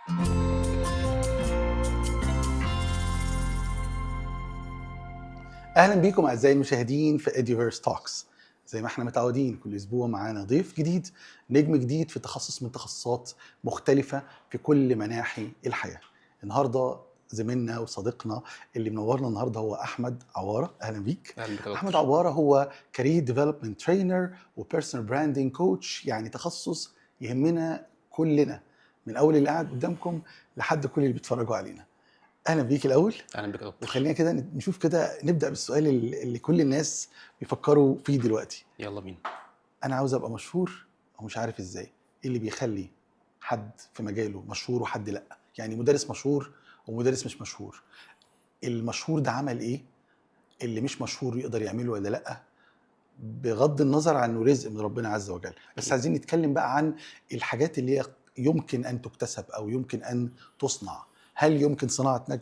اهلا بيكم اعزائي المشاهدين في اديفيرس توكس. زي ما احنا متعودين كل اسبوع معانا ضيف جديد، نجم جديد في تخصص من تخصصات مختلفه في كل مناحي الحياه. النهارده زميلنا وصديقنا اللي منورنا النهارده هو احمد عواره. اهلا بيك. اهلا بك يا احمد دكتور. عواره هو كارير ديفلوبمنت ترينر وبيرسونال براندنج كوتش، يعني تخصص يهمنا كلنا من اول اللي قاعد قدامكم لحد كل اللي بيتفرجوا علينا. اهلا بيك الاول. اهلا بك يا دكتور. وخلينا كده نشوف كده، نبدأ بالسؤال اللي كل الناس بيفكروا فيه دلوقتي. يلا بينا. أنا عاوز أبقى مشهور ومش عارف إزاي. إيه اللي بيخلي حد في مجاله مشهور وحد لأ؟ يعني مدرس مشهور ومدرس مش مشهور، المشهور ده عمل إيه اللي مش مشهور يقدر يعمله ولا لأ؟ بغض النظر عن إنه رزق من ربنا عز وجل، بس عايزين نتكلم بقى عن الحاجات اللي هي يمكن أن تكتسب أو يمكن أن تصنع. هل يمكن صناعة نجم؟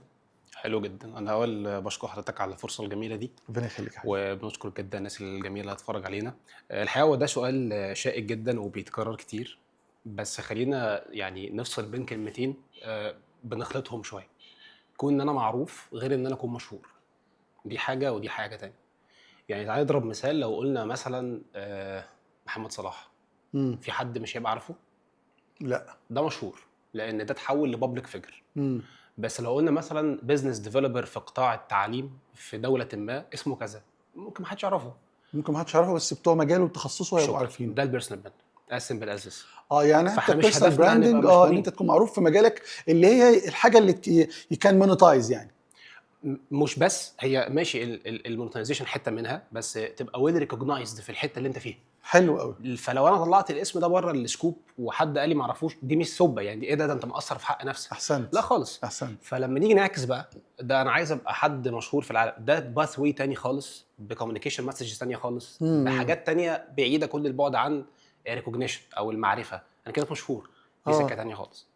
حلو جدا. انا اول بشكر حضرتك على الفرصه الجميله دي، ربنا يخليك يا حبيبي. وبنشكر جدا الناس الجميله اللي هتتفرج علينا. الحقيقه هو ده سؤال شائك جدا وبيتكرر كتير، بس خلينا يعني نفصل بين كلمتين بنخلطهم شويه. كون ان انا معروف غير ان انا اكون مشهور، دي حاجه ودي حاجه تانية. يعني تعالى نضرب مثال. لو قلنا مثلا محمد صلاح، في حد مش هيبقى عارفه؟ لا. ده مشهور لان ده اتحول لبابليك فيجر. بس لو قلنا مثلا بزنس ديفلوبر في قطاع التعليم في دولة ما اسمه كذا، ممكن ما حدش يعرفه. ممكن ما حدش يعرفه، بس بتوع مجاله وتخصصه هيبقوا شكرا. عارفينه. ده البيرسونال براند as simple as this. يعني حتى فاحنا مش البيرسونال هدفنا نبقى براندنج ان مشهورين. انت تكون معروف في مجالك، اللي هي الحاجه اللي كان مونيتايز يعني. مش بس هي ماشي المونتايزيشن حته منها، بس تبقى ويل ريكوجنايزد في الحته اللي انت فيها. حلو قوي. فلو انا طلعت الاسم ده بره السكوب وحد قال لي ما اعرفوش، دي مش سبه يعني. ايه ده انت مقصر في حق نفسك. احسنت. لا خالص. احسنت. فلما نيجي نعكس بقى، ده انا عايز ابقى حد مشهور في العالم، ده باث واي تاني خالص، بكوميونيكيشن مسجز تانية خالص، بحاجات تانية بعيده كل البعد عن ريكوجنيشن او المعرفه. انا كده مشهور، دي سكه تانية خالص.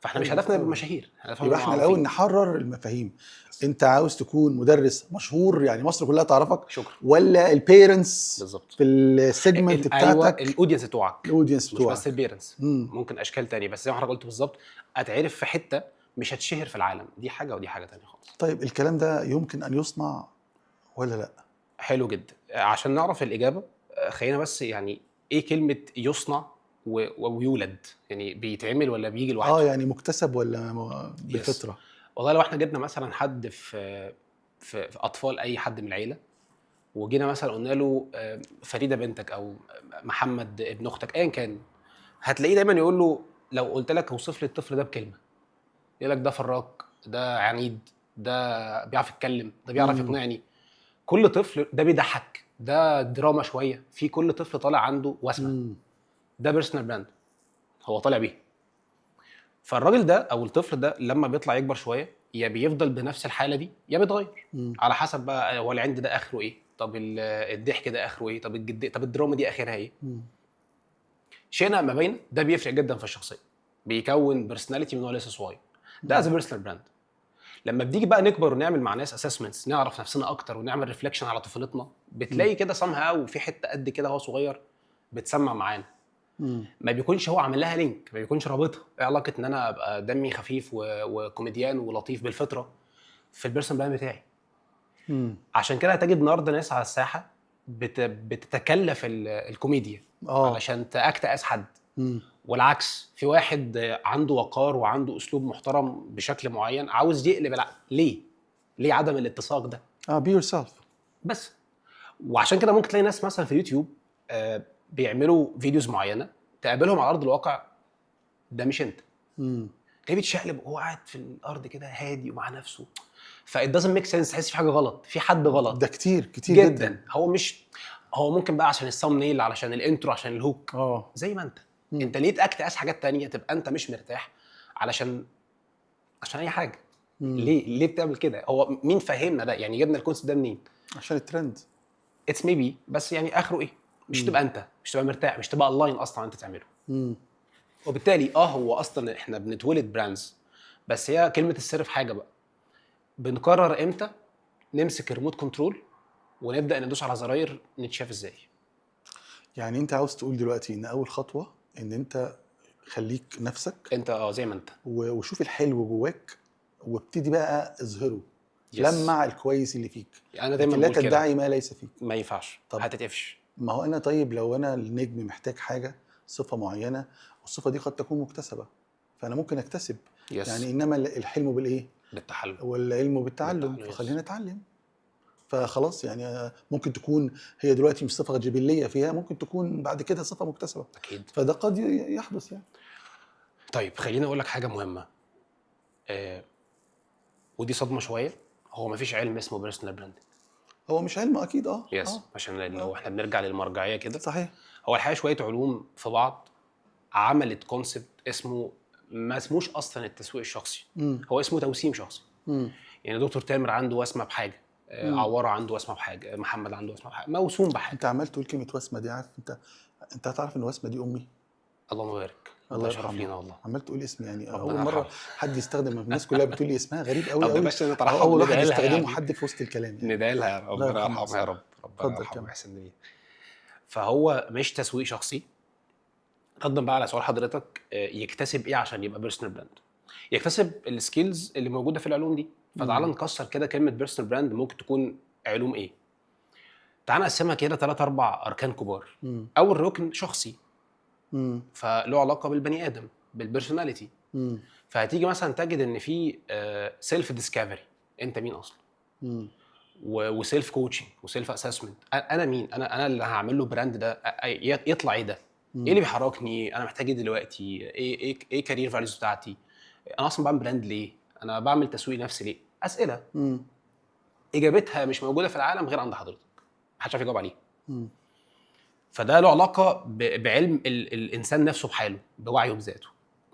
فاحنا مش هدفنا نبقى مشاهير، هدفنا يبقى نبقى احنا الاول معروفين. نحرر المفاهيم. انت عاوز تكون مدرس مشهور يعني مصر كلها تعرفك؟ شكرا. ولا البيرنتس بالظبط في السيجمنت ايوه بتاعتك؟ الاودينس بتوعك، الاودينس مش بس بتوعك. البيرنتس. ممكن اشكال تانية، بس زي ما حضرتك قلت بالظبط، اتعرف في حته مش هتشهر في العالم، دي حاجه ودي حاجه تانية خالص. طيب الكلام ده يمكن ان يصنع ولا لا؟ حلو جدا. عشان نعرف الاجابه خلينا بس يعني ايه كلمه يصنع ويولد، يعني بيتعمل ولا بيجي لوحده؟ يعني مكتسب ولا بفطره؟ والله لو احنا جبنا مثلا حد في اطفال اي حد من العيله، وجينا مثلا قلنا له فريده بنتك او محمد ابن اختك ايا كان، هتلاقيه دايما يقول له لو قلت لك اوصف لي الطفل ده بكلمه، يقول لك ده فراك، ده عنيد، ده بيعرف يتكلم، ده بيعرف يقنعني. كل طفل ده بيضحك، ده دراما شويه، في كل طفل طالع عنده وسمه. ده بيرسونال براند هو طالع بيه. فالراجل ده او الطفل ده لما بيطلع يكبر شويه، يا بيفضل بنفس الحاله دي يا بيتغير على حسب بقى هو العند ده اخره ايه، طب الضحك ده اخره ايه، طب طب الدراما دي اخرها ايه. شئنا ما بين ده بيفرق جدا في الشخصيه، بيكون بيرسوناليتي من هو لسه صغير. ده از بيرسونال براند. لما بنيجي بقى نكبر ونعمل مع ناس اسسمنتس، نعرف نفسنا اكتر ونعمل ريفليكشن على طفولتنا، بتلاقي كده somehow وفي حته قد كده هو صغير بتسمع معانا. ما بيكونش هو عامل لها لينك، ما بيكونش رابطها. ايه علاقه ان انا ابقى دمي خفيف وكوميديان ولطيف بالفطره في البيرسون براند بتاعي؟ عشان كده هتجد النهارده ناس على الساحه بتتكلف الكوميديا علشان تاكت از حد. والعكس، في واحد عنده وقار وعنده اسلوب محترم بشكل معين عاوز يقلب العقل. ليه عدم الاتساق ده؟ بي يور سيلف بس. وعشان كده ممكن تلاقي ناس مثلا في اليوتيوب بيعملوا فيديوز معينه، تقابلهم على ارض الواقع ده مش انت. تلاقيه بيتشقلب وهو قاعد في الارض كده هادي ومع نفسه، فit doesn't make sense. تحس في حاجه غلط، في حد غلط. ده كتير جدا. هو ممكن بقى عشان السام نيل، علشان الانترو، عشان الهوك. زي ما انت ليه تاكت حاجات تانية تبقى انت مش مرتاح عشان اي حاجه. ليه بتعمل كده؟ هو مين فهمنا ده؟ يعني جبنا الكونسيبت ده منين؟ عشان الترند. اتس ميبي، بس يعني اخره ايه؟ مش تبقى انت، مش تبقى مرتاح، مش تبقى اونلاين اصلا انت تعمله. وبالتالي هو اصلا احنا بنتولد براندز، بس هي كلمه السر في حاجه بقى، بنقرر امتى نمسك الريموت كنترول ونبدا ندوس على زراير نتشاف ازاي. يعني انت عاوز تقول دلوقتي ان اول خطوه ان انت خليك نفسك انت زي ما انت. وشوف الحلو جواك وابتدي بقى اظهره. Yes. لمع الكويس اللي فيك، انا دايما لكن لا بقول كده، تدعي ما ليس فيك. ما ينفعش، طب هتتقفش. ما هو انا طيب لو انا النجم محتاج حاجه صفه معينه والصفه دي قد تكون مكتسبه فانا ممكن اكتسب. يس. يعني انما الحلم بالايه؟ بالتحلم. والعلم بالتعلم، yes. فخلينا نتعلم. فخلاص يعني ممكن تكون هي دلوقتي مش صفه جبليه فيها، ممكن تكون بعد كده صفه مكتسبه، اكيد. فده قد يحدث يعني. طيب خليني اقول لك حاجه مهمه، ودي صدمه شويه. هو مفيش علم اسمه بيرسونال براندنج. هو مش علم اكيد. يس. عشان لو احنا بنرجع للمرجعيه كده، صحيح. هو الحقيقه شويه علوم في بعض عملت كونسبت اسمه، ما اسموش اصلا التسويق الشخصي، هو اسمه توسيم شخصي. يعني دكتور تامر عنده وسمه بحاجه، عواره عنده وسمه بحاجه، محمد عنده وسمه بحاجه، موسوم بحاجه. انت عمال تقول كلمه وسمه دي، عارف انت هتعرف ان وسمه دي امي. اللهم بارك. الله شرف لينا يرحمها. والله. عمال تقول اسمي يعني ربنا اول مره يرحمها. حد يستخدم، الناس كلها بتقول لي اسمها غريب قوي طب يا قوي. باشا نترحم، اول واحد ندعي لها يستخدمه يعني. حد في وسط الكلام يعني. ندعي لها يا رب، الله ربنا يرحمها يرحمها يا رب، ربنا اتفضل يرحمها كمل. ويحسن اليه. فهو مش تسويق شخصي. ردا بقى على سؤال حضرتك، يكتسب ايه عشان يبقى بيرسونال براند؟ يكتسب السكيلز اللي موجوده في العلوم دي. فتعال نكسر كده كلمه بيرسونال براند ممكن تكون علوم ايه. تعال نقسمها كده 3 4 اركان كبار. اول ركن شخصي، فله علاقه بالبني ادم، بالبيرسوناليتي. فهتيجي مثلا تجد ان في سيلف ديسكفري، انت مين اصلا، وسيلف كوتشنج وسيلف اسسمنت. انا مين، انا اللي هعمل له براند ده يطلع ايه ده، ايه اللي بيحركني، انا محتاج ايه دلوقتي، ايه كارير فاليوز بتاعتي، انا اصلا بعمل براند ليه، انا بعمل تسويق نفسي ليه. اسئله اجابتها مش موجوده في العالم غير عند حضرتك، محدش عارف يجاوب عليها. فده له علاقه بعلم الانسان نفسه بحاله، بوعيه بذاته.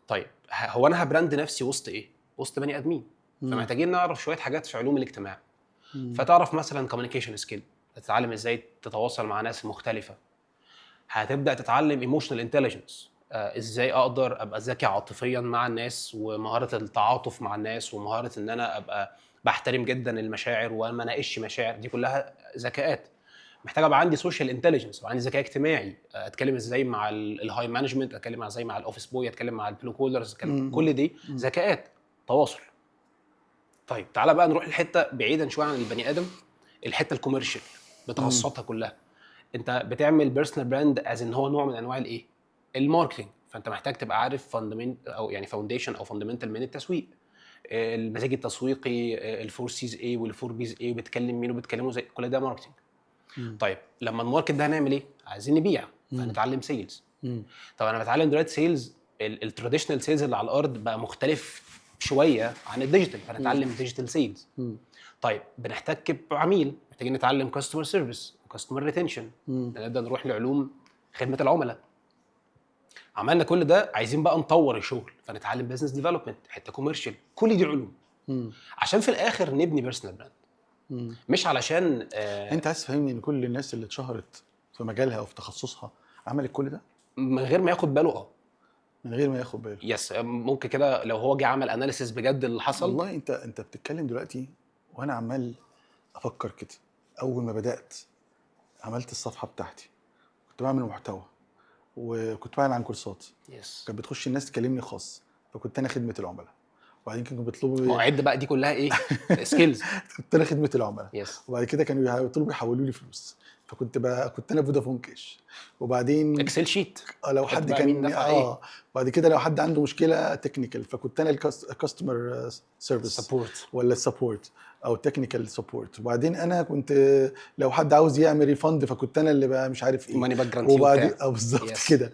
طيب هو انا هبراند نفسي وسط ايه؟ وسط بني ادمين. فمحتاجين نعرف شويه حاجات في علوم الاجتماع. فتعرف مثلا كوميونيكيشن سكيل، تتعلم ازاي تتواصل مع ناس مختلفه. هتبدا تتعلم ايموشنال انتليجنس، ازاي اقدر ابقى ذكي عاطفيا مع الناس، ومهاره التعاطف مع الناس، ومهاره ان انا ابقى بحترم جدا المشاعر وما اناقش مشاعر. دي كلها ذكاءات. محتاج ابقى عندي سوشيال انتليجنس وعندي ذكاء اجتماعي، اتكلم ازاي مع الهاي مانجمنت، اتكلم ازاي مع الاوفيس بوي، اتكلم مع البلو كولرز، كل دي ذكاءات تواصل. طيب تعالى بقى نروح لحته بعيدا شويه عن البني ادم، الحته الكوميرشال بتخصصاتها كلها. انت بتعمل بيرسونال براند از ان هو نوع من انواع الايه، الماركتنج. فانت محتاج تبقى عارف فاندمنت او يعني فاونديشن او فاندمنتال من التسويق، المزاج التسويقي، الفور سيز ايه والفور بيز ايه، وبتكلم مين وبتكلمه زي، كل ده ماركتنج. طيب لما الماركت ده هنعمل ايه؟ عايزين نبيع، فنتعلم سيلز. طب انا بتعلم دلوقتي سيلز، التراديشنال سيلز اللي على الارض بقى مختلف شويه عن الديجيتال، فنتعلم ديجيتال سيلز. طيب بنحتك بعميل، محتاجين نتعلم كاستمر سيرفيس وكاستمر ريتنشن، نبدا نروح لعلوم خدمه العملاء. عملنا كل ده، عايزين بقى نطور الشغل، فنتعلم بزنس ديفلوبمنت، حته كوميرشال. كل دي علوم عشان في الاخر نبني بيرسونال براند. مش علشان انت عايز تفهمني ان كل الناس اللي اتشهرت في مجالها او في تخصصها عملت كل ده من غير ما ياخد باله؟ من غير ما ياخد باله. يس، ممكن كده لو هو جه عمل اناليسيس بجد اللي حصل. والله انت بتتكلم دلوقتي وانا عمال افكر كده. اول ما بدات عملت الصفحه بتاعتي، كنت بعمل محتوى وكنت بعمل عن كورسات. كانت بتخش الناس تكلمني خاص، فكنت انا خدمه العملاء. وبعدين كانوا بيطلبوا معد بقى، دي كلها ايه؟ سكيلز. كنت انا خدمه العملاء. وبعد كده كانوا يطلبوا يحولوا لي فلوس، فكنت انا فودافون كاش. وبعدين اكسل شيت لو حد كان بعد كده لو حد عنده مشكله تكنيكال، فكنت انا الكاستمر سيرفيس سبورت ولا السبورت او التكنيكال سبورت. وبعدين انا كنت لو حد عاوز يعمل ريفند، فكنت انا اللي بقى مش عارف ايه ماني باك جرانتي. وبعدين بالظبط كده.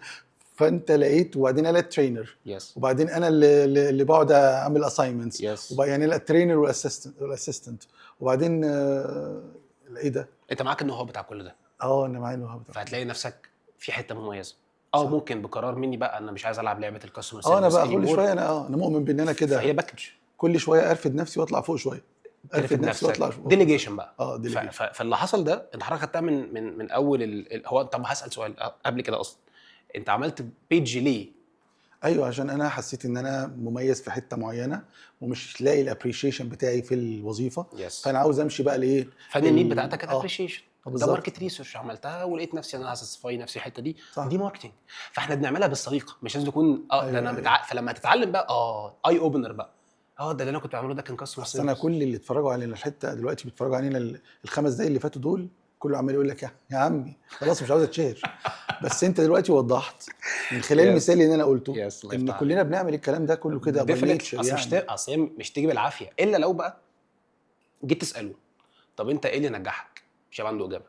فانت لقيت، وبعدين انا الترينر، وبعدين انا اللي بقعد اعمل اساينمنتس، يعني الترينر والاسيستنت. وبعدين ايه ده، انت معاك النو-هاو بتاع كل ده. انا معايا النو-هاو بتاع، فهتلاقي نفسك في حته مميزه. ممكن بقرار مني بقى انا مش عايز العب لعبه الكاستمر سيرفيس. انا بقى كل شويه انا مؤمن بان انا كده، فهي باكج. كل شويه ارفد نفسي واطلع فوق شويه، ارفد نفسي واطلع فوق. ديليجيشن بقى. ديليجيشن. فاللي حصل ده انت حضرتك خدتها من اول هو. طب هسال سؤال قبل كده، اصلا انت عملت بيج ليه؟ ايوه عشان انا حسيت ان انا مميز في حته معينه ومش لاقي الابريشيشن بتاعي في الوظيفه. فانا عاوز امشي بقى لايه، فان النيد بتاعتك كانت ابريشيشن. ده بالظبط. ماركت ريسيرش عملتها ولقيت نفسي انا هسسفاي نفسي الحته دي. صح. دي ماركتنج. فاحنا بنعملها بالصديقه، مش لازم تكون ده أيوة، انا أيوة. فلما تتعلم بقى اي اوبنر بقى، ده اللي انا كنت بعمله ده كان كاستمر اصل انا سيرفيس. كل اللي اتفرجوا علينا الحته دلوقتي بيتفرجوا علينا الخمس دقايق اللي فاتوا دول، كله عمال يقول لك يا عمي خلاص مش عاوز اتشهر. بس انت دلوقتي وضحت من خلال المثال اللي انا قلته يس الله ان يفتح كلنا بنعمل الكلام ده كله كده باي ديفينتلي. نيتشر اصل مش يعني. اصل هي مش تيجي بالعافيه الا لو بقى جيت تساله طب انت ايه اللي نجحك، مش هيبقى عنده اجابه.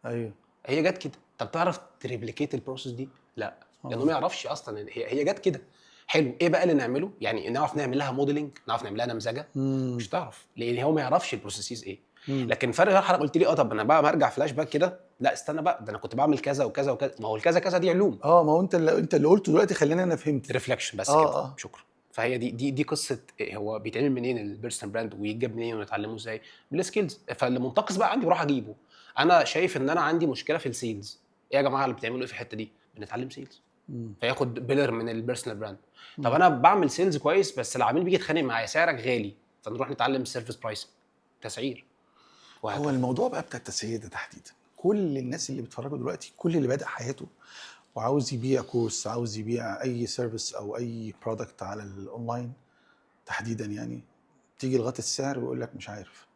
ايوه. هي جت كده. طب تعرف تريبليكيت البروسيس دي؟ لا، لانه ما يعرفش اصلا هي جت كده. حلو، ايه بقى اللي نعمله؟ يعني نعرف نعمل لها موديلنج، نعرف نعمل لها نمذجه. مش تعرف لان هو ما يعرفش البروسيسز ايه. لكن فرق حضرتك قلت لي طب انا بقى مرجع فلاش باك كده، لا استنى بقى، ده انا كنت بعمل كذا وكذا وكذا. ما هو الكذا كذا دي علوم ما هو انت اللي قلته دلوقتي خلينا انا فهمت ريفلكشن بس كده. اه شكرا. فهي دي قصه هو بيتعمل منين البيرسونال براند ويتجاب منين ونتعلمه ازاي بالسكيلز. فاللي منتقص بقى عندي بروح اجيبه. انا شايف ان انا عندي مشكله في السيلز. ايه يا جماعه اللي بتعملوا ايه في الحته دي؟ بنتعلم سيلز. فياخد بيلر من البيرسونال براند. طب انا بعمل سيلز كويس بس العميل بيجي يتخانق معايا سعرك غالي، فنروح نتعلم السيرفيس برايسنج، تسعير. هو الموضوع بقى بتاع التسعير ده تحديدا، كل الناس اللي بيتفرجوا دلوقتي، كل اللي بادئ حياته وعاوز يبيع كورس، عاوز يبيع اي سيرفيس او اي برودكت على الاونلاين تحديدا، يعني تيجي لغايه السعر ويقول لك مش عارف،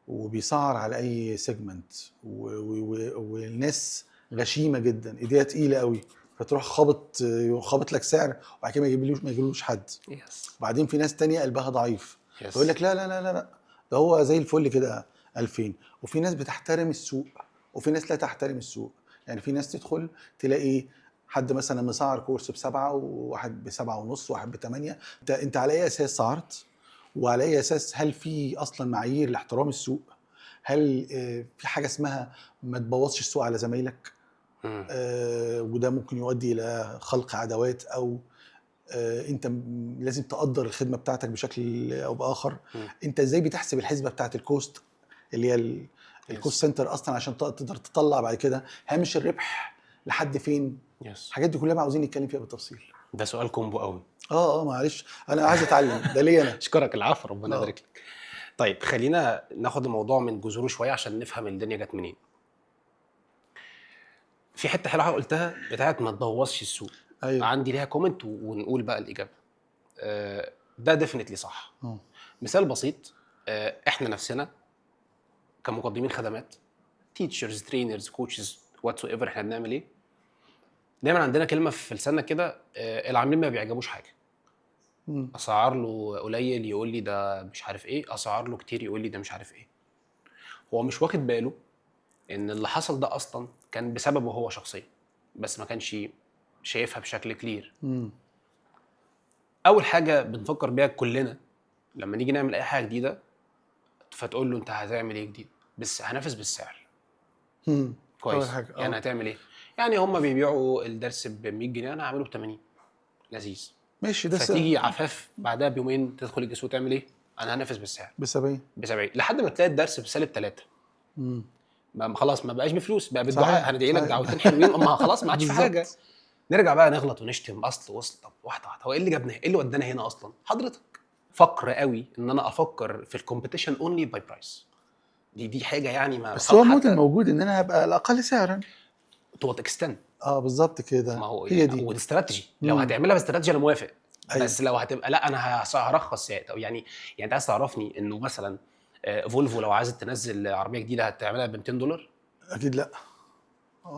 وبيسعر على اي سيجمنت، والناس غشيمه جدا، ايديها تقيله قوي، فتروح خابط لك سعر وبعد كده ما يجيبلوش حد. يس. وبعدين في ناس تانية قلبها ضعيف يس. يقول لك لا لا لا لا لا ده هو زي الفل كده 2000. وفي ناس بتحترم السوق وفي ناس لا تحترم السوق. يعني في ناس تدخل تلاقي حد مثلا مسعر كورس ب7 وواحد ب7.5 وواحد ب8. انت على اي اساس سعرت؟ وعلى اي اساس؟ هل في اصلا معايير لاحترام السوق؟ هل في حاجه اسمها ما تبوظش السوق على زمايلك؟ وده ممكن يؤدي الى خلق عداوات، او انت لازم تقدر الخدمه بتاعتك بشكل او باخر. انت ازاي بتحسب الحسبه بتاعت الكوست اللي هي الكوست سنتر اصلا عشان تقدر تطلع بعد كده هامش الربح لحد فين؟ الحاجات دي كلها عاوزين نتكلم فيها بالتفصيل. ده سؤال كومبو قوي. معلش انا عايز اتعلم ده ليه انا. اشكرك العفو، ربنا يبارك لك. طيب خلينا ناخد الموضوع من جذوره شويه عشان نفهم الدنيا جت منين. في حته حلوه قلتها بتاعت ما تبوظش السوق. أيوة. عندي ليها كومنت ونقول بقى الاجابه. ده ديفينتلي صح. مثال بسيط، احنا نفسنا كمقدمين خدمات، تيتشرز، ترينرز، كوتشز، واتس ايفر، احنا بنعمل ايه؟ دايما عندنا كلمه في لساننا كده، العاملين ما بيعجبوش حاجه. اسعار له قليل يقول لي ده مش عارف ايه، اسعار له كتير يقول لي ده مش عارف ايه. هو مش واخد باله ان اللي حصل ده اصلا كان بسببه هو شخصيا، بس ما كانش شايفها بشكل كلير. اول حاجه بنفكر بيها كلنا لما نيجي نعمل اي حاجه جديده، فتقول له انت هتعمل ايه جديد؟ بس هنافس بالسعر. كويس. يعني هتعمل ايه؟ يعني هم بيبيعوا الدرس ب 100 جنيه، انا هعمله ب 80. لذيذ، ماشي. ده فتيجي عفاف بعدها بيومين تدخل الجسوم تعمل ايه؟ انا هنافس بالسعر ب 70 لحد ما تلاقي الدرس بسالب 3. خلاص ما بقاش بفلوس، بقى بالدعاء. هندعي لك دعوتين حلوين، اما خلاص ما عادش في حاجه. نرجع بقى نغلط ونشتم اصل وسط. طب واحده هو ايه اللي جابنا؟ ايه اللي ودانا هنا اصلا؟ حضرتك فقر قوي ان انا افكر في الكومبيتيشن اونلي باي برايس. دي حاجه يعني ما بس هو الموديل موجود ان انا هبقى الاقل سعرا تو وات اكستند. بالظبط كده. ما هو هي يعني دي ودي استراتيجي. لو هتعملها باستراتيجي انا موافق. بس لو هتبقى لا انا هرخص يعني انت عايز تعرفني انه مثلا فولفو لو عايزه تنزل عربيه جديده هتعملها ب $200؟ اكيد لا.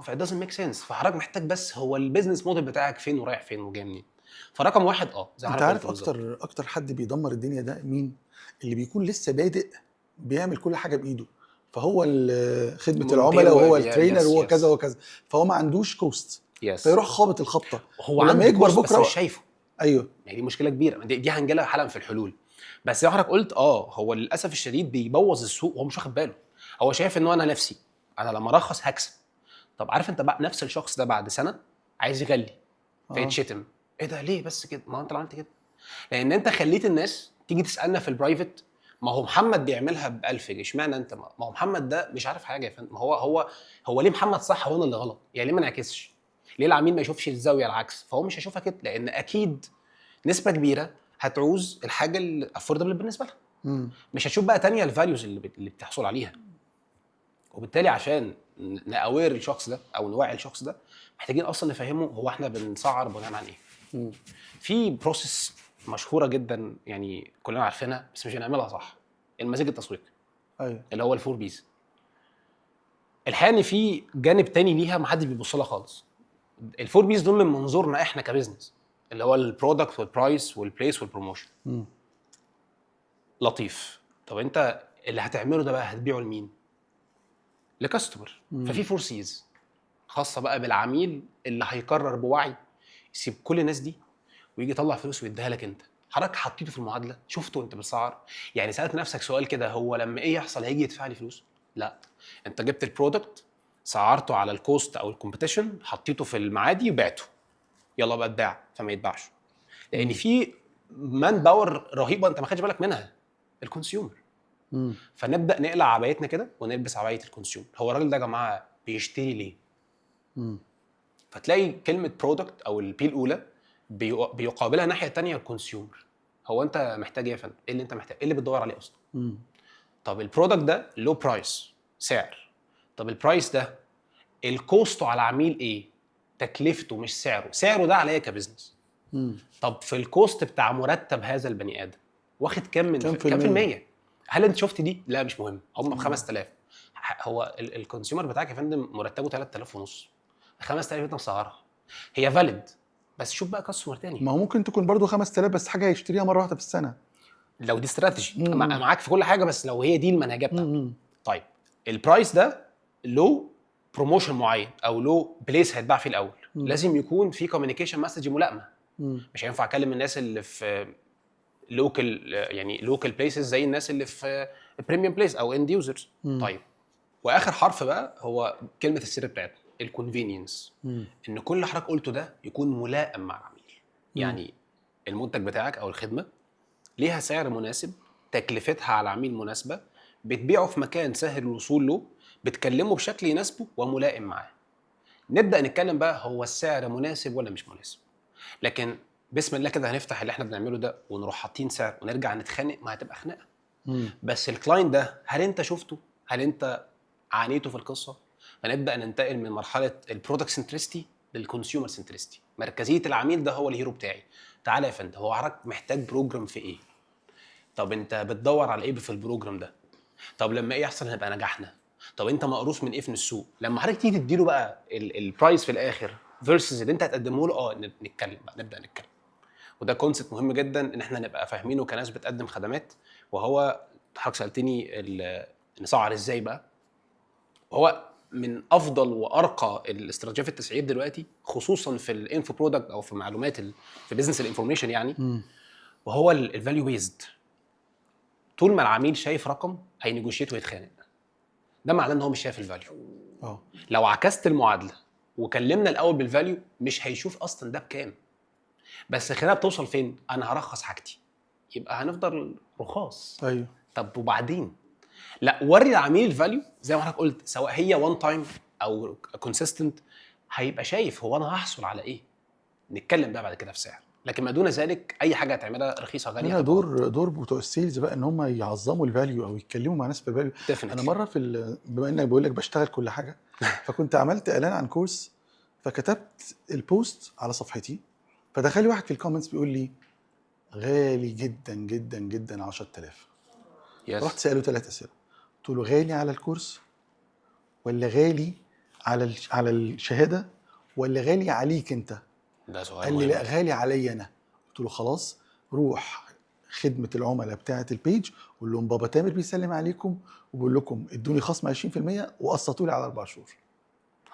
فا it doesn't make sense. فحضرتك محتاج بس هو البيزنس موديل بتاعك فين ورايح فين وجاي منين. فرقم واحد زي انت عارف اكتر حد بيدمر الدنيا ده مين؟ اللي بيكون لسه بادئ بيعمل كل حاجه بايده، فهو خدمه العملاء وهو الترينر وهو كذا وكذا، فهو ما عندوش كوست. فيروح خابط الخبطه هو ولما يكبر بكره بس مش شايفه. ايوه، يعني دي مشكله كبيره. دي هنجيلها حالا في الحلول. بس زي ما حضرتك قلت هو للاسف الشديد بيبوظ السوق وهو مش واخد باله. هو شايف ان انا نفسي انا لما ارخص هكسب. طب عارف انت بقى نفس الشخص ده بعد سنه عايز يغلي فيتشتم. ايه ده ليه بس كده؟ ما انت اللي عملت كده. لان انت خليت الناس تيجي تسالنا في البرايفت، ما هو محمد بيعملها ب1000 جنيه، اشمعنى انت؟ ما هو محمد ده مش عارف حاجه يا فندم. ما هو ليه محمد صح وانا اللي غلط؟ يعني ليه ما نعكسش؟ ليه العميل ما يشوفش الزاويه العكس؟ فهو مش هيشوفها كده، لان اكيد نسبه كبيره هتعوز الحاجه الافوردبل بالنسبه لها. مش هتشوف بقى تانية الفاليوز اللي بتحصل عليها. وبالتالي عشان نأوير الشخص ده او نوعي الشخص ده محتاجين اصلا نفهمه هو احنا بنسعر بناء عن ايه. في بروسيس مشهوره جدا يعني كلنا عارفينها بس مش هنعملها صح، المزيج التسويقي ايوه اللي هو الفور بيز. الحقيقه ان في جانب تاني ليها ما حدش بيبص لها خالص. الفور بيز دول من منظورنا احنا كبزنس اللي هو البرودكت والبرايس والبليس والبروموشن. لطيف. طب انت اللي هتعمله ده بقى هتبيعه لمين؟ لكاستمر. ففي فور سيز خاصه بقى بالعميل اللي هيقرر بوعي يسيب كل الناس دي ويجي يطلع فلوس ويديها لك انت. حضرتك حطيته في المعادله، شفته انت بتسعر؟ يعني سالت نفسك سؤال كده، هو لما ايه يحصل هيجي يدفع لي فلوس؟ لا، انت جبت البرودكت سعرته على الكوست او الكومبيتيشن، حطيته في المعادي وبعته، يلا بقى اتباع. فما يتباعش لان في مان باور رهيبه انت ما خدتش بالك منها، الكونسيومر. فنبدا نقلع عبايتنا كده ونلبس عبايه الكونسيومر. هو الراجل ده يا جماعه بيشتري ليه؟ فتلاقي كلمه برودكت او البي الاولى بيقابلها ناحيه تانية الكونسيومر. هو انت محتاج ايه يا فندم؟ ايه اللي انت محتاج؟ ايه اللي بتدور عليه اصلا؟ طب البرودكت ده لو برايس، سعر. طب البرايس ده الكوست على العميل ايه؟ تكلفته مش سعره. سعره ده عليا كبزنس. طب في الكوست بتاع مرتب هذا البني ادم واخد كام من كام كام في المية؟ هل انت شفت دي؟ لا مش مهم، هم ب 5000. هو الكونسيومر بتاعك يا فندم مرتبه 3000 ونص، 5000 انت مسعرها هي فاليد، بس شوف بقى كاستمر تاني. ما هو ممكن تكون برضو 5000 بس حاجه هيشتريها مره واحده في السنه. لو دي استراتيجي معاك في كل حاجه، بس لو هي دي المنهجيه بتاعته. طيب البرايس ده له بروموشن معين او له بليس هيتباع فيه الاول، لازم يكون في كوميونيكيشن مسج ملائمه. مش هينفع اكلم الناس اللي في لوكال، يعني لوكال بليسز زي الناس اللي في بريميوم بليس او اند يوزرز. طيب واخر حرف بقى هو كلمه السر بتاعتنا، الكونفينينس. ان كل اللي حضرتك قلته ده يكون ملائم مع العميل. يعني المنتج بتاعك او الخدمه ليها سعر مناسب، تكلفتها على العميل مناسبه، بتبيعه في مكان سهل الوصول له، بتكلمه بشكل يناسبه وملائم معاه. نبدا نتكلم بقى هو السعر مناسب ولا مش مناسب. لكن بسم الله كده هنفتح اللي احنا بنعمله ده ونروح حاطين سعر ونرجع نتخانق، ما هتبقى خناقه. بس الكلاينت ده هل انت شفته؟ هل انت عانيته في القصه؟ فنبدا ننتقل من مرحله البرودكت سنترستي للكونسيومر سنترستي. مركزيه العميل ده هو الهيرو بتاعي. تعالى يا فندم، هو حضرتك محتاج بروجرام في ايه؟ طب انت بتدور على ايه في البروجرام ده؟ طب لما ايه يحصل هنبقى نجحنا؟ طب انت مقروص من ايه في السوق؟ لما حضرتك تيجي تديله بقى البرايس في الاخر فيرسز اللي انت هتقدمه له، نتكلم بقى، نبدا نتكلم. وده كونسبت مهم جدا ان احنا نبقى فاهمينه كناس بتقدم خدمات. وهو حضرتك سالتني نسعر ازاي بقى. وهو من افضل وارقى الاستراتيجيات في التسعير دلوقتي، خصوصا في الانفو برودكت او في معلومات في بزنس الانفورميشن يعني. وهو الفاليو بيزد. طول ما العميل شايف رقم هينيجوشيت ويتخانق، ده معناه ان هو مش شايف الفاليو. لو عكست المعادله وكلمنا الاول بالفاليو مش هيشوف اصلا ده بكام. بس الخناقه بتوصل فين؟ انا هرخص حاجتي، يبقى هنفضل رخاص. ايوه. طب وبعدين؟ لا، وري العميل الفاليو زي ما حضرتك قلت، سواء هي وان تايم او كونسيستنت، هيبقى شايف هو انا هحصل على ايه. نتكلم بقى بعد كده في سعر. لكن ما دون ذلك اي حاجه هتعملها رخيصه غاليه. هنا دور بتوع السيلز بقى ان هم يعظموا الفاليو او يتكلموا مع ناس في الفاليو. انا مره بما انك بقول لك بشتغل كل حاجه فكنت عملت اعلان عن كورس، فكتبت البوست على صفحتي، فدخل لي واحد في الكومنتس بيقول لي غالي جدا جدا جدا 10000. رحت ساله 3 اسئله، قلت له غالي على الكورس ولا غالي على الشهاده ولا غالي عليك انت؟ ده سؤال قال لي لا غالي عليا انا. قلت له خلاص روح خدمه العملاء بتاعه البيج قول لهم بابا تامر بيسلم عليكم وبقول لكم ادوني خصم 20% وقسطوا لي على 4 شهور.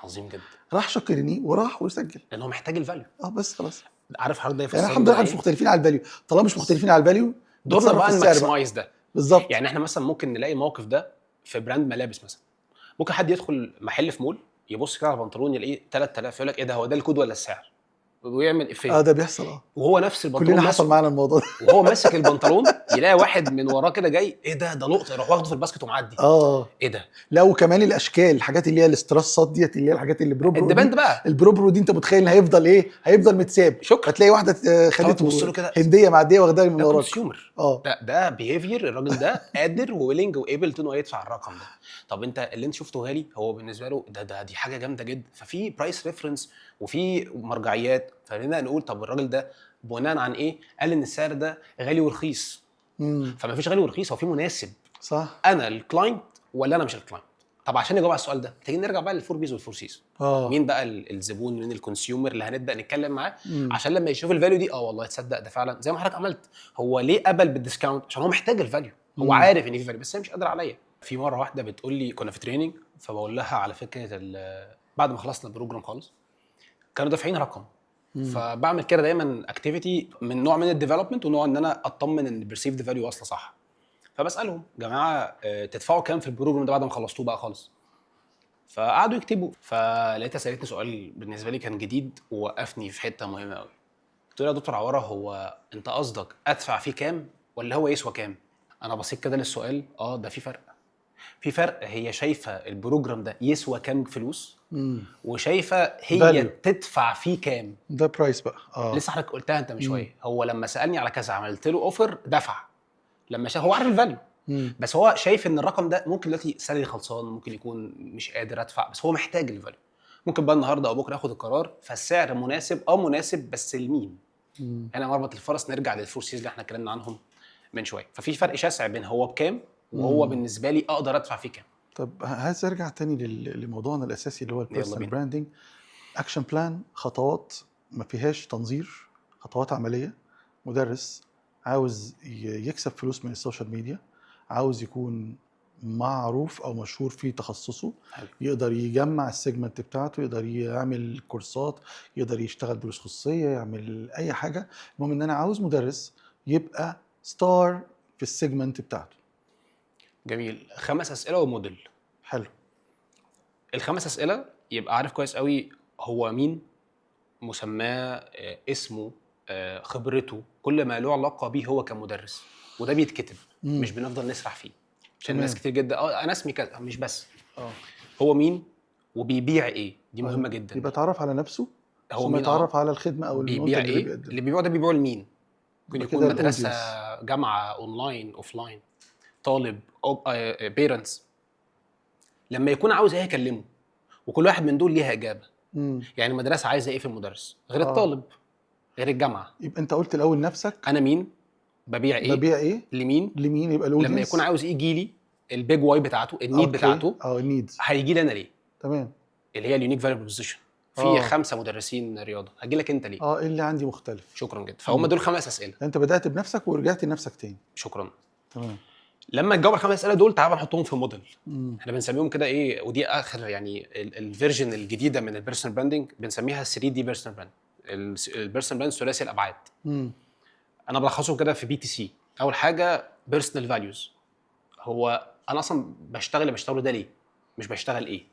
عظيم جدا. راح شكرني وراح وسجل لان هو محتاج الفاليو. بس خلاص. عارف حضرتك ده يعني الحمد لله مش مختلفين على الفاليو. طالما مش مختلفين على الفاليو دورنا بقى الماكسمايز ده بالظبط. يعني احنا مثلا ممكن نلاقي موقف ده في براند ملابس مثلا. ممكن حد يدخل محل في مول يبص كده على البنطلون يلاقيه 3000 يقول لك ايه ده، هو ده الكود ولا السعر؟ ويعمل افيه ده بيحصل. وهو نفس البنطلون كلنا ماسكه، حصل معانا الموضوع ده. وهو ماسك البنطلون يلاقي واحد من وراه كده جاي، ايه ده لقطه، يروح واخده في الباسكت ومعدي. ايه ده؟ لا وكمان الاشكال، الحاجات اللي هي الاستراسات ديت، اللي هي الحاجات اللي بروبرو دي، الدبند بقى البروبرو دي انت متخيل ان هيفضل ايه، هيفضل متساب، شكرا. فتلاقي واحده تقعد خدته تبص له كده، هنديه معديه واخدها من ده وراك. كونسيومر، اه ده بيهيفير. الراجل ده قادر وويلنج وقبل انه يدفع الرقم ده. طب انت اللي انت شفته غالي، هو بالنسبه له دي حاجه جامده جدا. ففي برايس ريفرنس وفي مرجعيات، فخلينا نقول طب الراجل ده بناء عن ايه قال ان السعر ده غالي ورخيص؟ فما فيش غالي ورخيص، هو في مناسب. صح. انا الكلاينت ولا انا مش الكلاينت؟ طب عشان نجاوب على السؤال ده محتاجين نرجع بقى للفور بيز والفور سيز. مين بقى الزبون، مين الكونسيومر اللي هنبدا نتكلم معاه عشان لما يشوف الفاليو دي والله تصدق ده فعلا زي ما حضرتك عملت. هو ليه قبل بالديسكاونت؟ عشان هو محتاج الفاليو، هو عارف ان في فاليو بس هي مش قادر عليا. في مره واحده بتقول لي كنا في تريننج، فبقول لها على فكره بعد ما خلصنا البروجرام خالص كانوا دافعين رقم. فبعمل كده دايما اكتيفيتي من نوع من الديفلوبمنت ونوع ان انا اطمن ان البرسيفد فاليو واصله صح. فبسالهم جماعه تدفعوا كام في البروجرام ده بعد ما خلصتوه بقى خالص؟ فقعدوا يكتبوا. فلقيتها سالتني سؤال بالنسبه لي كان جديد ووقفني في حته مهمه قوي. قلت له يا دكتور عواره، هو انت قصدك ادفع فيه كام ولا هو يسوى كام؟ انا بصيت كده للسؤال، ده في فرق. في فرق. هي شايفه البروجرام ده يسوى كام فلوس، وشايفه هي Value. تدفع فيه كام. ده برايس بقى. لسه حضرتك قلتها انت من شويه. هو لما سالني على كذا عملت له اوفر دفع، لما شاف هو عارف الفاليو. بس هو شايف ان الرقم ده ممكن دلوقتي سالري خلصان، ممكن يكون مش قادر ادفع، بس هو محتاج الفاليو. ممكن بقى النهارده او بكره ياخد القرار، فالسعر مناسب مناسب بس لمين؟ هنا مربط الفرس. نرجع للفورسيز اللي احنا اتكلمنا عنهم من شويه. ففي فرق شاسع بين هو بكام وهو بالنسبه لي اقدر ادفع فيه كام. طب عايز ارجع تاني لموضوعنا الاساسي اللي هو البيرسونال براندنج. اكشن بلان، خطوات ما فيهاش تنظير، خطوات عمليه. مدرس عاوز يكسب فلوس من السوشيال ميديا، عاوز يكون معروف او مشهور في تخصصه، يقدر يجمع السيجمنت بتاعته، يقدر يعمل كورسات، يقدر يشتغل دروس خصوصيه، يعمل اي حاجه. المهم ان انا عاوز مدرس يبقى ستار في السيجمنت بتاعته. جميل. 5 اسئله وموديل. حلو. ال5 اسئله يبقى عارف كويس قوي هو مين، مسماه، اسمه، خبرته، كل ما له علاقه بيه هو كمدرس. وده بيتكتب، مش بنفضل نسرح فيه عشان ناس كتير جدا انا اسمي كذا، مش بس هو مين وبيبيع ايه. دي مهمه جدا. يبقى تعرف على نفسه، هو ثم يتعرف على الخدمه او بيبيع المنتج ايه. اللي بيقدمه. اللي بيبيعه ده بيبيعه لمين؟ ممكن يكون مدرسه، جامعه، اونلاين، اوفلاين، طالب، بيرنتس. لما يكون عاوز ايه يكلمه، وكل واحد من دول ليها اجابه. يعني المدرسه عايزه ايه في المدرس غير الطالب غير الجامعه. يبقى انت قلت الاول نفسك، انا مين، ببيع ايه لمين يبقى الاودينس. لما يكون عاوز يجي لي البيج واي بتاعته، النيد بتاعته، النيدز هيجي لي انا ليه؟ تمام. اللي هي اليونيك فاليو بروبوزيشن. في 5 مدرسين رياضه، هاجي لك انت ليه؟ اللي عندي مختلف. شكرا جدا. فهم دول 5 اسئله. انت بدات بنفسك ورجعت لنفسك تاني. شكرا. تمام. لما تجاوب ال5 اسئله دول تعال نحطهم في موديل. احنا بنسميهم كده ايه، ودي اخر يعني الفيرجن الجديده من البيرسونال براندنج، بنسميها 3 دي بيرسونال براند. البيرسونال براند ثلاثي الابعاد. انا بلخصهم كده في BTC. اول حاجه بيرسونال فاليوز. هو انا اصلا بشتغل ده ليه، مش بشتغل ايه.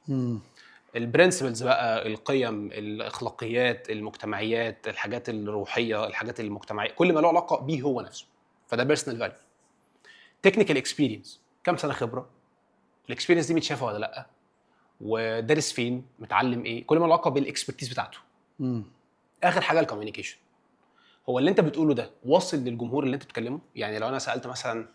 البرنسبلز بقى، القيم، الاخلاقيات، المجتمعيات، الحاجات الروحيه، الحاجات المجتمعيه، كل ما له علاقه بيه هو نفسه. فده بيرسونال فاليو. تكنيكال اكسبيرينس، كم سنه خبره، الاكسبيرينس دي متشافه ولا لا، ودارس فين، متعلم ايه، كل ما له علاقه بالاكسبرتيز بتاعته. اخر حاجه الكوميونيكيشن. هو اللي انت بتقوله ده واصل للجمهور اللي انت بتكلمه؟ يعني لو انا سالت مثلا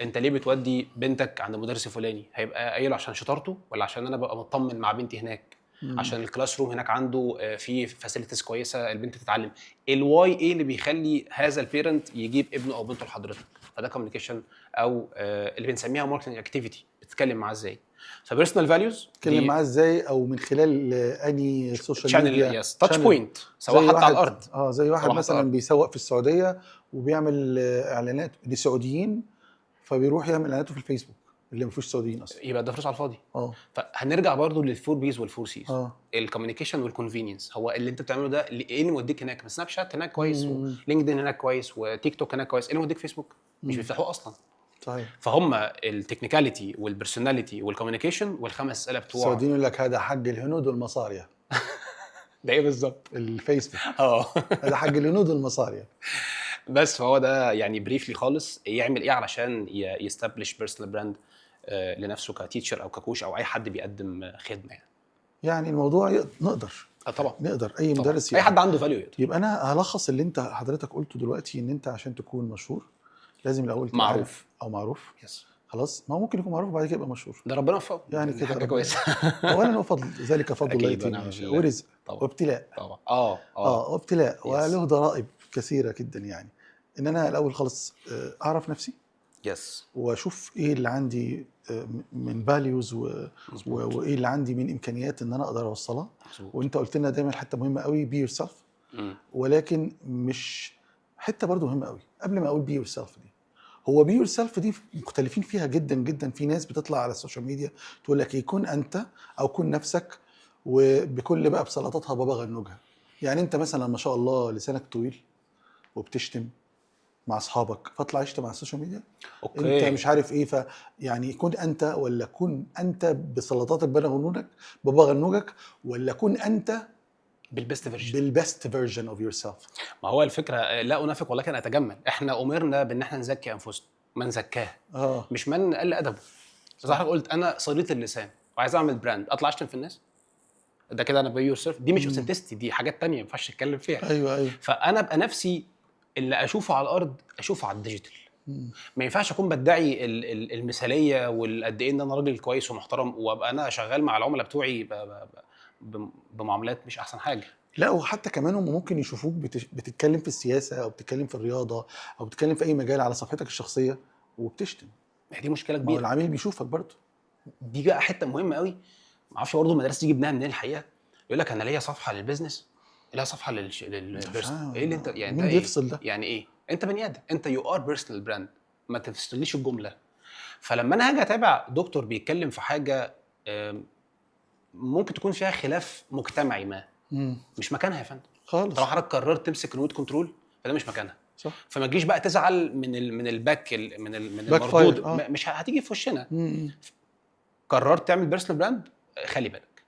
انت ليه بتودي بنتك عند مدرس فلاني، هيبقى قايله عشان شطارته ولا عشان انا ببقى مطمن مع بنتي هناك، عشان الكلاس روم هناك عنده في فاسيلتيز كويسه البنت تتعلم. الواي ايه اللي بيخلي هذا البيرنت يجيب ابنه او بنته لحضرتك؟ فده كوميونيكيشن او اللي بنسميها ماركتنج اكتيفيتي. بتتكلم معاه ازاي؟ فبيرسونال فاليوز تتكلم معاه ازاي، او من خلال اني سوشيال ميديا تاتش بوينت، سواء حتى على الارض. زي واحد مثلا بيسوق في السعوديه وبيعمل اعلانات لسعوديين، فبيروح يعمل اعلاناته في الفيسبوك اللي ما فيهوش سعوديين اصلا، يبقى ده فلوس على الفاضي. فهنرجع برضو للفور بيز والفور سيز. الكوميونيكيشن والكونفينينس. هو اللي انت بتعمله ده ايه اللي موديك هناك؟ سناب شات هناك كويس، ولينكدين هناك كويس، وتيك توك هناك كويس، ايه اللي موديك فيسبوك؟ مش بيفتحوه اصلا. صحيح. فهم التكنيكاليتي والبرسوناليتي والكوميونيكيشن والخمس اسئله بتوع السعوديين يقول لك هذا حق الهنود والمصاريه. ده ايه بالظبط؟ الفيسبوك اه ده حاج الهنود والمصاري. بس فهو ده يعني بريفلي خالص يعمل ايه علشان يستبلش بيرسونال براند لنفسه كتيتشر او ككوش او اي حد بيقدم خدمه يعني. يعني الموضوع نقدر طبعا نقدر اي طبعا مدرس اي يقدر. حد عنده فاليو يقدر. يبقى انا هلخص اللي انت حضرتك قلته دلوقتي، ان انت عشان تكون مشهور لازم الاول تبقى معروف. عارف او معروف. يس خلاص، ما هو ممكن يكون معروف وبعد كده يبقى مشهور. ده ربنا وفقه، يعني دي كده حاجه ربنا كويسه. اولا هو فضل، ذلك فضل الله اكيد يتيه ونعم من يشاء، بالله. ورزق طبعا وابتلاء. طبعا وابتلاء يس وله ضرائب كثيره جدا. يعني ان انا الاول خالص اعرف نفسي يس واشوف ايه اللي عندي من فاليوز مظبوط وايه اللي عندي من امكانيات ان انا اقدر اوصلها. مظبوط. وانت قلت لنا دايما حته مهمه قوي، بي يور سيلف. مم. ولكن مش حته برضو مهمه قوي قبل ما اقول بي يور سيلف دي، هو بي يور سيلف دي مختلفين فيها جدا جدا. في ناس بتطلع على السوشيال ميديا تقول لك ايه، كن انت او كن نفسك، وبكل بقى بسلطاتها بابا غنوجها. يعني انت مثلا ما شاء الله لسانك طويل وبتشتم مع اصحابك، فاطلع اشتم على السوشيال ميديا. انت اوكي مش عارف ايه، يعني كن انت، ولا كن انت بسلطاتك بابا غنوجك، ولا كن انت بالبيست فيرجن. بالبست فيرجن اوف يور سيلف. ما هو الفكره لا انافق ولكن اتجمل. احنا امرنا بان احنا نزكي انفسنا، من زكاها مش من قل ادبه. زي حضرتك قلت انا صليت اللسان وعايز اعمل براند، اطلع اشتم في الناس؟ ده كده انا بي يور سيلف؟ دي مش اوثنتستي، دي حاجات تانية ما ينفعش تتكلم فيها. ايوه فانا ابقى نفسي اللي اشوفه على الارض اشوفه على الديجيتال. ما ينفعش اكون بدعي المثاليه والقد ايه ان انا راجل كويس ومحترم وابقى انا شغال مع العملاء بتوعي بمعاملات مش احسن حاجه. لا، وحتى كمان هم ممكن يشوفوك بتتكلم في السياسه او بتتكلم في الرياضه او بتتكلم في اي مجال على صفحتك الشخصيه وبتشتم. دي مشكله ما هو كبيره. العميل بيشوفك برضه. دي بقى حته مهمه قوي. ما اعرفش برضه المدارس دي جبناها منين الحقيقه. يقول لك انا ليا صفحه للبيزنس، ليا صفحه للبيرسونال. ايه اللي انت يعني مين انت ايه بيفصل ده؟ يعني ايه؟ انت بني ادم، انت يو ار بيرسونال براند، ما تفصليش الجمله. فلما انا هاجي اتابع دكتور بيتكلم في حاجه ممكن تكون فيها خلاف مجتمعي ما، مش مكانها يا فندم خالص. طالما حضرتك قررت تمسك ريموت كنترول فده مش مكانها. صح. فما تجيش بقى تزعل من الباك من باك المردود. فاير. مش هتيجي في وشنا. مم. قررت تعمل بيرسونال براند، خلي بالك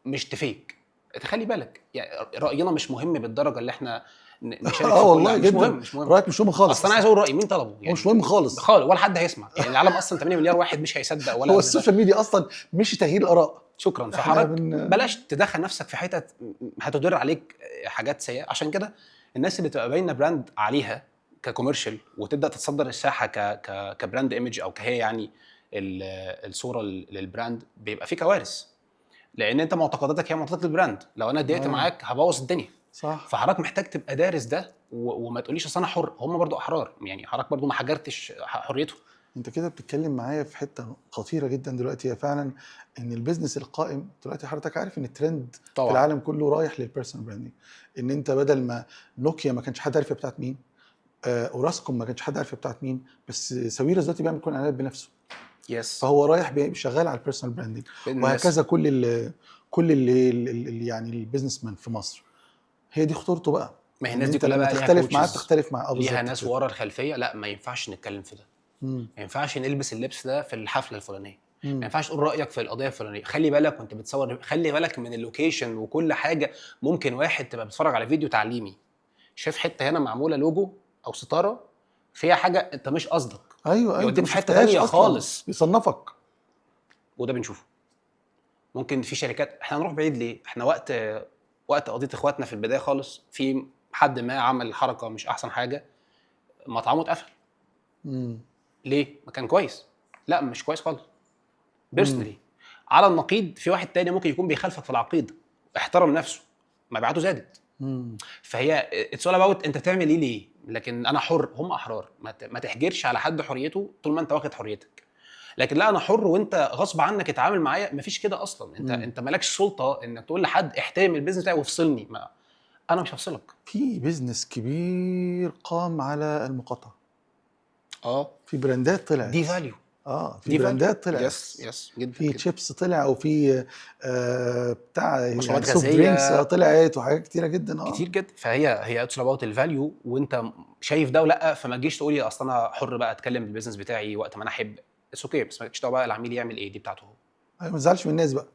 مش تفيك. خلي بالك يعني راينا مش مهم بالدرجه اللي احنا نشارك في والله مش جدا. مهم مش مهم. رايك مش مهم خالص. اصل انا عايز اقول رايي، مين طلبه هو مش مهم خالص ولا حد هيسمع. يعني العالم اصلا 8 مليار واحد مش هيصدق ولا هو السوشيال ميديا اصلا مش تغيير الاراء. شكرا. فحضرتك بلاش تدخل نفسك في حتت هتدر عليك حاجات سيئه. عشان كده الناس اللي تبقى باينه براند عليها ككوميرشال وتبدا تتصدر الساحه كبراند ايمج او كهي يعني الصوره للبراند، بيبقى في كوارث. لان انت معتقداتك هي معتقدات البراند. لو انا اتضايقت معاك هبوظ الدنيا. صح. فحضرتك محتاج تبقى دارس ده وما تقوليش اصل انا حر. هم برضو احرار، يعني حضرتك برضو ما حجرتش حريتهم. انت كده بتتكلم معايا في حته خطيره جدا دلوقتي. هي فعلا ان البيزنس القائم دلوقتي، حضرتك عارف ان الترند طبعا في العالم كله رايح للبيرسونال براندنج. ان انت بدل ما نوكيا ما كانش حد عارف بتاعت مين، اوراسكوم ما كانش حد عارف بتاعت مين، بس ساويرس دلوقتي بيعمل كل اعلانات بنفسه. يس. فهو رايح شغال على البيرسونال براندنج. وهكذا كل اللي يعني البيزنس مان في مصر. هي دي خطورته بقى. ما هي الناس دي انت كلها لما بقى تختلف معاه تختلف مع ليها ناس ورا الخلفيه. لا ما ينفعش نتكلم في ده. ما ينفعش نلبس اللبس ده في الحفله الفلانيه. ما ينفعش تقول رايك في القضيه الفلانيه. خلي بالك وانت بتصور، خلي بالك من اللوكيشن وكل حاجه. ممكن واحد تبقى بتتفرج على فيديو تعليمي شايف حته هنا معموله لوجو او ستاره فيها حاجه انت مش قصدك. ايوه يوديك في حته ثانيه خالص، يصنفك. وده بنشوفه. ممكن في شركات، احنا هنروح بعيد ليه؟ احنا وقت قضيه اخواتنا في البدايه خالص، في حد ما عمل حركه مش احسن حاجه، مطعمه اتقفل. ليه؟ ما كان كويس. لا مش كويس خالص. بيرسونالي على النقيض في واحد تاني ممكن يكون بيخالفك في العقيده، احترم نفسه، مبيعاته زادت. فهي اتس اول اباوت انت بتعمل ايه ليه. لكن انا حر، هم احرار. ما تحجرش على حد حريته طول ما انت واخد حريتك. لكن لا انا حر وانت غصب عنك اتعامل معايا، مفيش كده اصلا. انت مالكش سلطه انك تقول لحد احترم البيزنس بتاعي وافصلني. انا مش هفصلك. في بيزنس كبير قام على المقاطعه. في براندات طلعت دي فاليو. في براندات طلعت. يس جدا. في تشيبس طلع، وفي بتاع مشروبات سوفت غازيه درينكس طلعت، وحاجات كتيره جدا. كتير جدا. فهي اتس اباوت الفاليو. وانت شايف ده ولا فما تجيش تقولي اصل انا حر بقى اتكلم بالبيزنس بتاعي وقت ما انا احب. اوكي بس ما تجيش بقى العميل يعمل ايه، دي بتاعته هو. ما تزعلش من الناس بقى.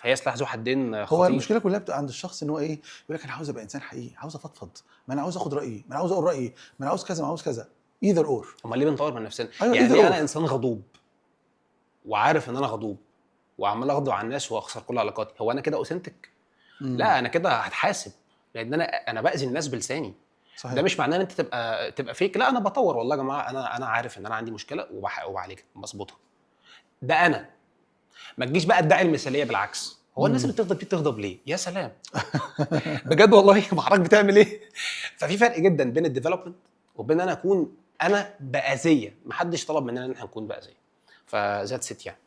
فهي سلاح ذو حدين هو خطير. المشكله كلها بتبقى عند الشخص ان هو ايه، يقول لك انا عاوز ابقى انسان حقيقي، عاوز افضفض، ما انا عاوز اخد رايي، ما انا عاوز اقول رايي، ما انا عاوز كذا، ما عاوز كذا، ايذر اور. امال ليه بنطور من نفسنا؟ ايوه يعني ايذر ليه انا اور. انسان غضوب وعارف ان انا غضوب وعمال اغضب على الناس واخسر كل علاقاتي؟ هو انا كده اوثنتك؟ لا، انا كده هتحاسب، لان انا باذي الناس بلساني. صحيح. ده مش معناه ان انت تبقى فيك. لا، انا بطور والله يا جماعه، انا عارف ان انا عندي مشكله وبعالجها بظبطها. ده انا. ما تجيش بقى ادعي المثاليه، بالعكس. هو الناس اللي بتغضب دي بتغضب ليه؟ يا سلام. بجد والله حضرتك بتعمل ايه؟ ففي فرق جدا بين الديفلوبمنت وبين انا اكون انا باذيه. محدش طلب مننا ان احنا نكون باذيه. فذات ست يعني.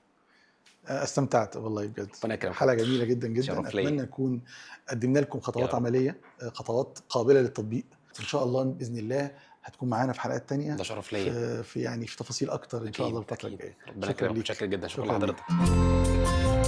استمتعت والله بجد، ربنا يكرمك. حلقه جميله جدا جدا. شرف ليا. اتمنى نكون قدمنا لكم يا خطوات رب. عمليه، خطوات قابله للتطبيق. ان شاء الله باذن الله هتكون معانا في حلقات تانية، ده شرف ليا. في يعني في تفاصيل اكتر ان شاء الله الفتره أكيد. الجايه. ربنا شكرا يكرمك. ليك. متشكر جدا. شكرا شكراً ليك. لحضرتك.